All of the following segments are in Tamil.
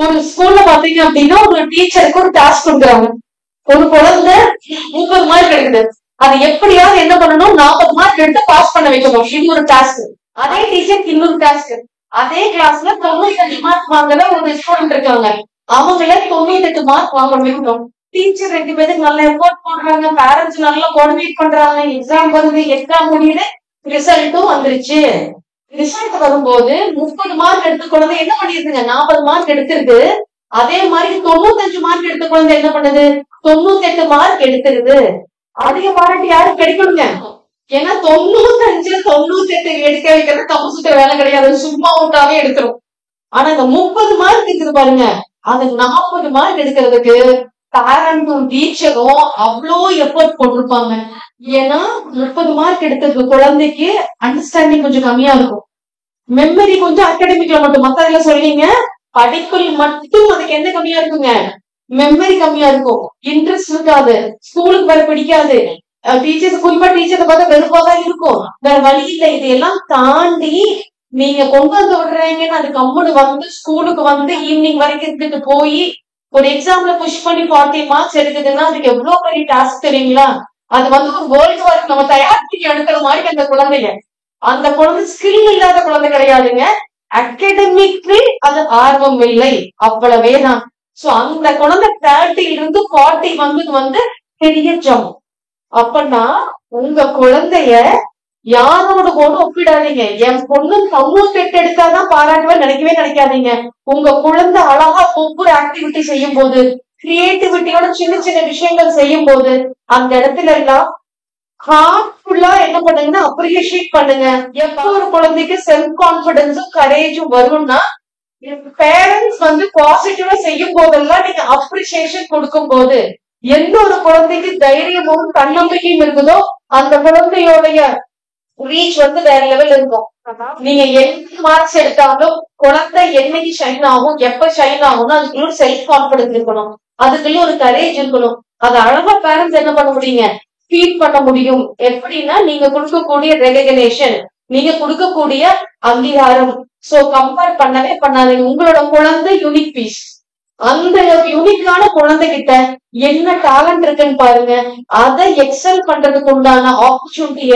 ஒரு ஸ்கூல்ல பாத்தீங்க அப்படின்னா ஒரு டீச்சருக்கு ஒரு டாஸ்க் கொடுக்குறாங்க. ஒரு குழந்தை 30 மார்க் எடுக்குது. அது எப்படியாவது என்ன பண்ணணும், 40 மார்க் எடுத்து பாஸ் பண்ண வைக்கணும். இது ஒரு டாஸ்க். அதே டீச்சருக்கு இன்னொரு டாஸ்க். அதே கிளாஸ்ல 95 மார்க் வாங்குற ஒரு ஸ்டூடெண்ட் இருக்காங்க. அவங்கள 98 மார்க் வாங்க வைக்கணும். டீச்சர் 2 பேருக்கு நல்ல எஃபோர்ட் போடுறாங்க, பேரண்ட்ஸ் நல்லா கோஆர்டினேட் பண்றாங்க, எக்ஸாம் வருது, எக்ஸாம் முடியுது, ரிசல்ட்டும் வந்துருச்சு. ரிசல்ட் வரும்போது 30 மார்க் எடுத்த குழந்தை என்ன பண்ணிருக்குங்க, 40 மார்க் எடுத்திருக்கு. அதே மாதிரி 95 மார்க் எடுத்த குழந்தை என்ன பண்ணுது, 98 மார்க் எடுத்துருது. அதிக மார்க் யாரும் கிடைக்கணுங்க. ஏன்னா 95 98 எடுக்க வைக்கிறது கம்ப்யூட்டர் வேலை கிடையாது, சும்மா அவுட்டாவே எடுக்கிறோம். ஆனா இந்த 30 மார்க் இருக்குது பாருங்க, அது 40 மார்க் எடுக்கிறதுக்கு பேரண்டும் டீச்சரும் அவ்வளோ எஃபர்ட் போட்டிருப்பாங்க. ஏன்னா 30 மார்க் எடுத்தது குழந்தைக்கு அண்டர்ஸ்டாண்டிங் கொஞ்சம் கம்மியா இருக்கும், மெமரி கொஞ்சம் அகாடமிக்ல மட்டும், மத்ததுல சொல்றீங்க படிப்பில் மட்டும் அதுக்கு என்ன கம்மியா இருக்குங்க, மெமரி கம்மியா இருக்கும், இன்ட்ரெஸ்ட் இருக்காது, ஸ்கூலுக்கு வர பிடிக்காது, டீச்சர்ஸ் குறிப்பா டீச்சரை பார்த்தா வெறுப்பாதான் இருக்கும், வேற வழி இல்லை. இதையெல்லாம் தாண்டி நீங்க கொண்டு வந்து விடுறீங்கன்னு அது கம்முன்னு வந்து ஸ்கூலுக்கு வந்து ஈவினிங் வரைக்கும் இருந்துட்டு போய் ஒரு எக்ஸாம்ல புஷ் பண்ணி 40 மார்க்ஸ் எடுக்குதுன்னா அதுக்கு எவ்வளவு பெரிய டாஸ்க் தெரியுங்களா. அது வந்து ஒரு வேர்ல்டு வார்க்கு நம்ம தயாரிச்சு எடுக்கிற மாதிரி அந்த குழந்தைங்க. அந்த குழந்தை ஸ்கில் இல்லாத குழந்தை கிடையாதுங்க, அகாடமிக்லி அது ஆர்வம் இல்லை, அவ்வளவேதான். சோ அந்த குழந்தை 30 இருந்து 40 வந்து பெரிய ஜம்ப். அப்பன்னா உங்க குழந்தைய யாரோட கூட ஒப்பிடாதீங்க. என் பொண்ணு 98 எடுத்தாதான் பாராட்டுவேன் நினைக்கவே நினைக்காதீங்க. உங்க குழந்தை அழகா ஒவ்வொரு ஆக்டிவிட்டி செய்யும் போது, கிரியேட்டிவிட்டியோட சின்ன சின்ன விஷயங்கள் செய்யும் போது, அந்த இடத்துல எல்லாம் ஹார்ட்ஃபுல்லா என்ன பண்ணுங்கன்னா அப்ரிஷியேட் பண்ணுங்க. எப்ப ஒரு குழந்தைக்கு செல்ஃப் கான்பிடன்ஸும் கரேஜும் வரும்னா, பேரண்ட்ஸ் வந்து பாசிட்டிவா செய்யும் போதெல்லாம் நீங்க அப்ரிசியேஷன் கொடுக்கும் போது, எந்த ஒரு குழந்தைக்கு தைரியமும் தன்னம்பிக்கையும் இருக்குதோ அந்த குழந்தையோடைய ரீச் வந்து வேற லெவல் இருக்கும். நீங்க என்ன மார்க்ஸ் எடுத்தாலும் குழந்தை என்னைக்கு ஷைன் ஆகும், எப்ப ஷைன் ஆகும்னா அதுக்குள்ள செல்ஃப் கான்பிடன்ஸ் இருக்கணும், அதுக்குள்ள ஒரு கரேஜ் இருக்கணும். அது அழகா பேரண்ட்ஸ் என்ன பண்ண முடியுங்க, ஃபீல் பண்ண முடியும். எப்படின்னா நீங்க கொடுக்கக்கூடிய ரெகக்னேஷன், நீங்க கொடுக்கக்கூடிய அங்கீகாரம். சோ கம்பேர் பண்ணவே பண்ணாதீங்க. உங்களோட குழந்தை யூனிக் பீஸ். அந்த யூனிக்கான குழந்தைகிட்ட என்ன டேலண்ட் இருக்குன்னு பாருங்க, அதை எக்ஸல் பண்றதுக்கு உண்டான ஆப்பர்ச்சுனிட்டிய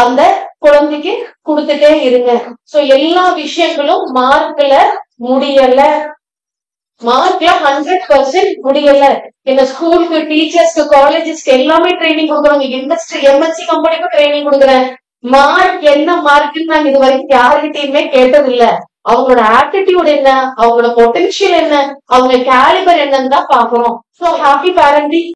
அந்த குழந்தைக்கு கொடுத்துட்டே இருங்க. சோ எல்லா விஷயங்களும் மார்க்ல முடியல, மார்க்ல 100% முடியல. இந்த ஸ்கூலுக்கு, டீச்சர்ஸ்க்கு, காலேஜஸ்க்கு எல்லாமே ட்ரைனிங் கொடுக்குறாங்க, இண்டஸ்ட்ரி எம்என்சி கம்பெனிக்கும் ட்ரைனிங் கொடுக்குறேன். மார்க் என்ன மார்க்னு நாங்க இது வரைக்கும் யாருக்கிட்டையுமே கேட்டது இல்ல. அவங்களோட ஆட்டிடியூட் என்ன, அவங்களோட பொட்டன்ஷியல் என்ன, அவங்க கேலிபர் என்னன்னு தான் பாக்குறோம். So happy parenting.